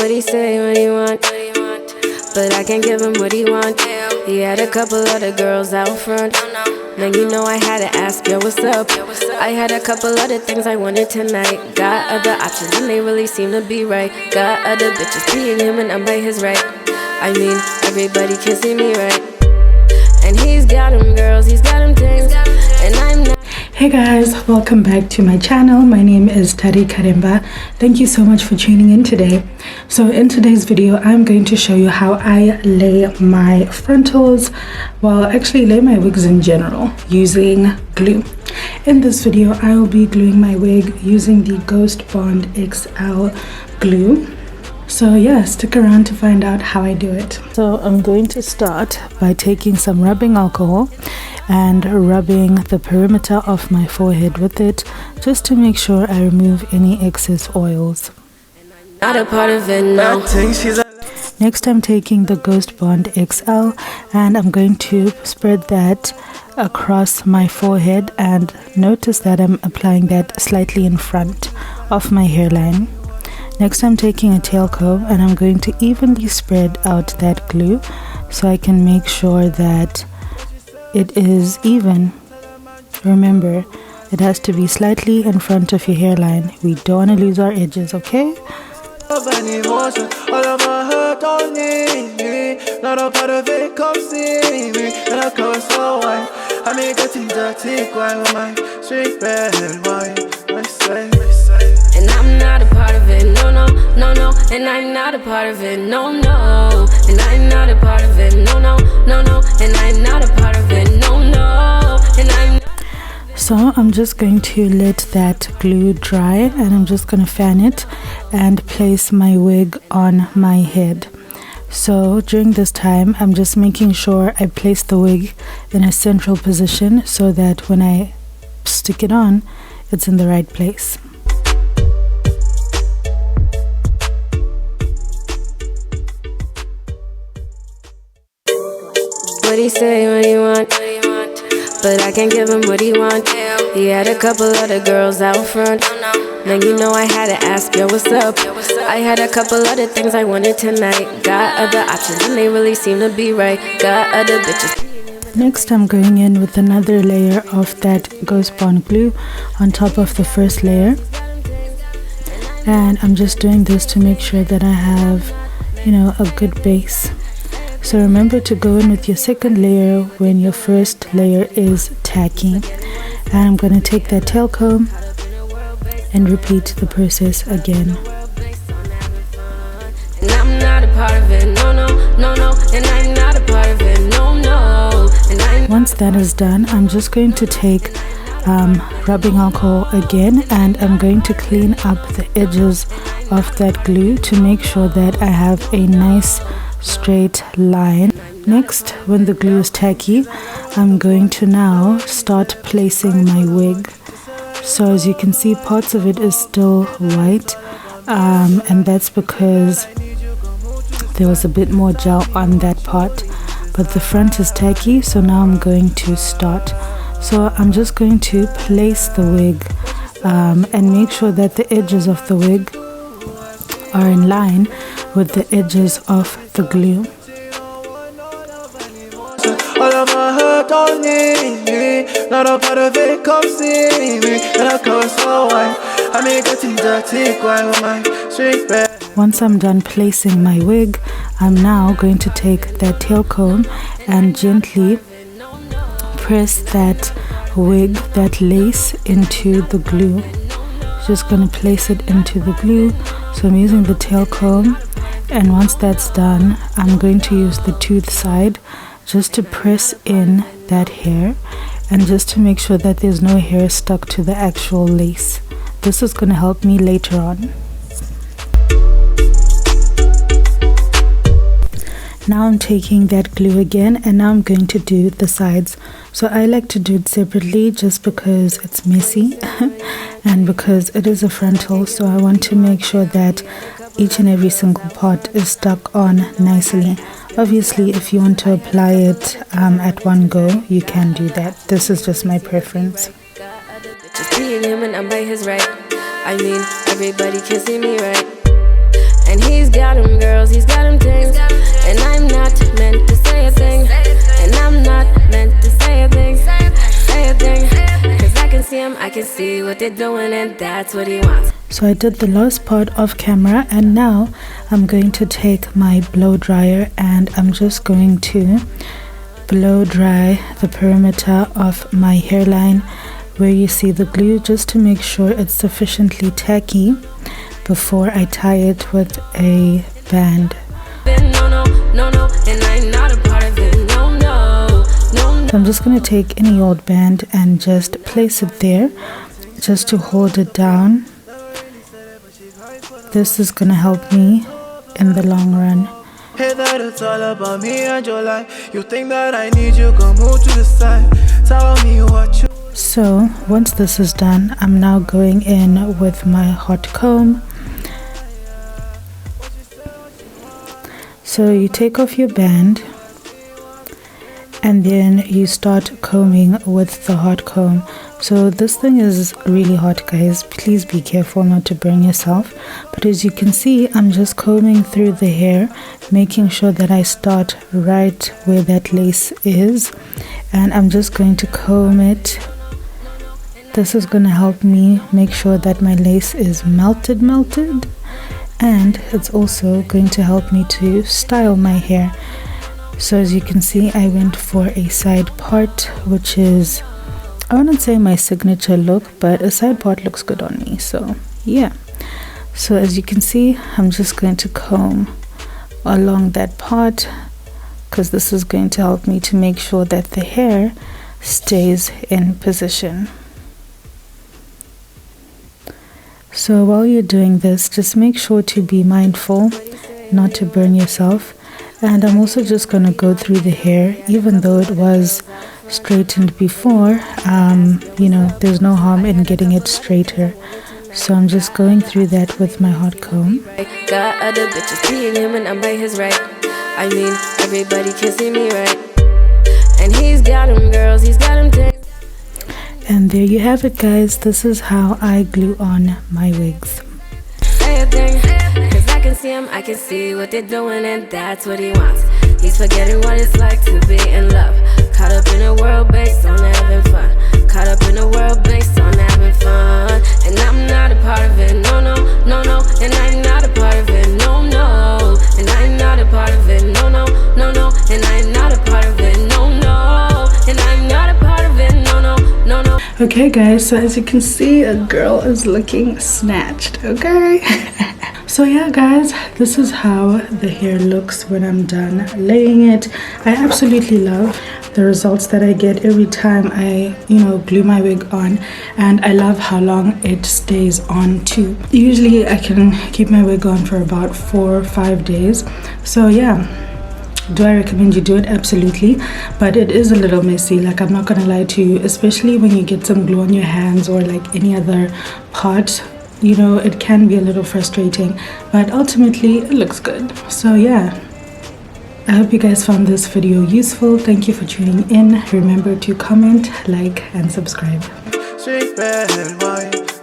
What he say, what he want, but I can't give him what he want. He had a couple other girls out front. Now you know I had to ask, yo, what's up? I had a couple other things I wanted tonight. Got other options and they really seem to be right. Got other bitches being him and I'm by his right. I mean, everybody can see me right. And he's got them girls, he's got them things, and I'm not. Hey guys, welcome back to my channel. My name is tarikaremba. Thank you so much for tuning in today. So in today's video, I'm going to show you how I lay my frontals, well actually lay my wigs in general, using glue. In this video, I will be gluing my wig using the Ghostbond XL glue. So yeah, stick around to find out how I do it. So I'm going to start by taking some rubbing alcohol and rubbing the perimeter of my forehead with it, just to make sure I remove any excess oils. Not a part of it, no. Next, I'm taking the Ghostbond XL and I'm going to spread that across my forehead, and notice that I'm applying that slightly in front of my hairline. Next, I'm taking a tail comb and I'm going to evenly spread out that glue so I can make sure that it is even. Remember, it has to be slightly in front of your hairline. We don't want to lose our edges, okay? And I'm not a part of it, no, no, no, no. And I'm not a part of it, no, no. And I'm not a part of it, no, no, no, no. And I'm not a part of it, no, no. And I'm. So I'm just going to let that glue dry, and I'm just going to fan it and place my wig on my head. So during this time, I'm just making sure I place the wig in a central position so that when I stick it on, it's in the right place. What he say, what he want, but I can't give him what he want. He had a couple other girls out front. Now you know I had to ask, yo, what's up? I had a couple other things I wanted tonight. Got other options and they really seem to be right. Got other bitches. Next, I'm going in with another layer of that Ghostbond glue on top of the first layer. And I'm just doing this to make sure that I have, you know, a good base. So remember to go in with your second layer when your first layer is tacky. And I'm going to take that tail comb and repeat the process again. And I'm not a part of it, no, no, no, no. And I'm not a part of it, no, no. And I'm. Once that is done, I'm just going to take rubbing alcohol again, and I'm going to clean up the edges of that glue to make sure that I have a nice straight line. Next, when the glue is tacky, I'm going to now start placing my wig. So as you can see, parts of it is still white, and that's because there was a bit more gel on that part, but the front is tacky. So now I'm going to start. So I'm just going to place the wig and make sure that the edges of the wig are in line with the edges of the glue. All of my hurt don't need me. Not a part of it, come see me. And I come so white. I make it dirty, grind with my straight back. Once I'm done placing my wig, I'm now going to take that tail comb and gently press that wig, that lace, into the glue. Just going to place it into the glue. So I'm using the tail comb, and once that's done, I'm going to use the tooth side just to press in that hair, and just to make sure that there's no hair stuck to the actual lace. This is going to help me later on. Now I'm taking that glue again, and now I'm going to do the sides. So I like to do it separately just because it's messy and because it is a frontal, so I want to make sure that each and every single part is stuck on nicely. Obviously, if you want to apply it at one go, you can do that. This is just my preference. Just being him and I'm by his right. I mean, everybody can see me right. And he's got him can see what they're doing, and that's what he wants. So I did the last part off camera, and now I'm going to take my blow dryer and I'm just going to blow dry the perimeter of my hairline where you see the glue, just to make sure it's sufficiently tacky before I tie it with a band. So I'm just going to take any old band and just place it there just to hold it down. This is going to help me in the long run. Hey, that it's all about me and your life. You think that I need you, come move to the side. Tell me what you. So once this is done, I'm now going in with my hot comb. So you take off your band and then you start combing with the hot comb. So this thing is really hot, guys. Please be careful not to burn yourself. But as you can see, I'm just combing through the hair, making sure that I start right where that lace is, and I'm just going to comb it. This is going to help me make sure that my lace is melted, and it's also going to help me to style my hair. So as you can see, I went for a side part, which is, I wouldn't say my signature look, but a side part looks good on me. So yeah, so as you can see, I'm just going to comb along that part because this is going to help me to make sure that the hair stays in position. So while you're doing this, just make sure to be mindful not to burn yourself. And I'm also just going to go through the hair, even though it was straightened before, you know, there's no harm in getting it straighter. So I'm just going through that with my hot comb. Got other bitches being him and I'm by his right. I mean, everybody can see me right. And he's got them girls, he's got them things. And there you have it, guys. This is how I glue on my wigs. Say a thing, cause I can see him, I can see what they're doing, and that's what he wants. He's forgetting what it's like to be in love. Caught up in a world based on having fun. Caught up in a world based on having fun. And I'm not a part of it, no, no, no, no. And I'm not a part of it, no, no. And I'm not a part of it, no, no, no, no. And I'm not a part of it, no, no. And I'm not a part of it, no, no, no, no. Okay guys, so as you can see, a girl is looking snatched, okay? So yeah guys, this is how the hair looks when I'm done laying it. I absolutely love the results that I get every time I, you know, glue my wig on, and I love how long it stays on too. Usually I can keep my wig on for about 4 or 5 days. So yeah, do I recommend you do it? Absolutely, but it is a little messy, like I'm not gonna lie to you, especially when you get some glue on your hands or like any other part. You know, it can be a little frustrating, but ultimately it looks good. So yeah, I hope you guys found this video useful. Thank you for tuning in. Remember to comment, like, and subscribe. Sweet red wine.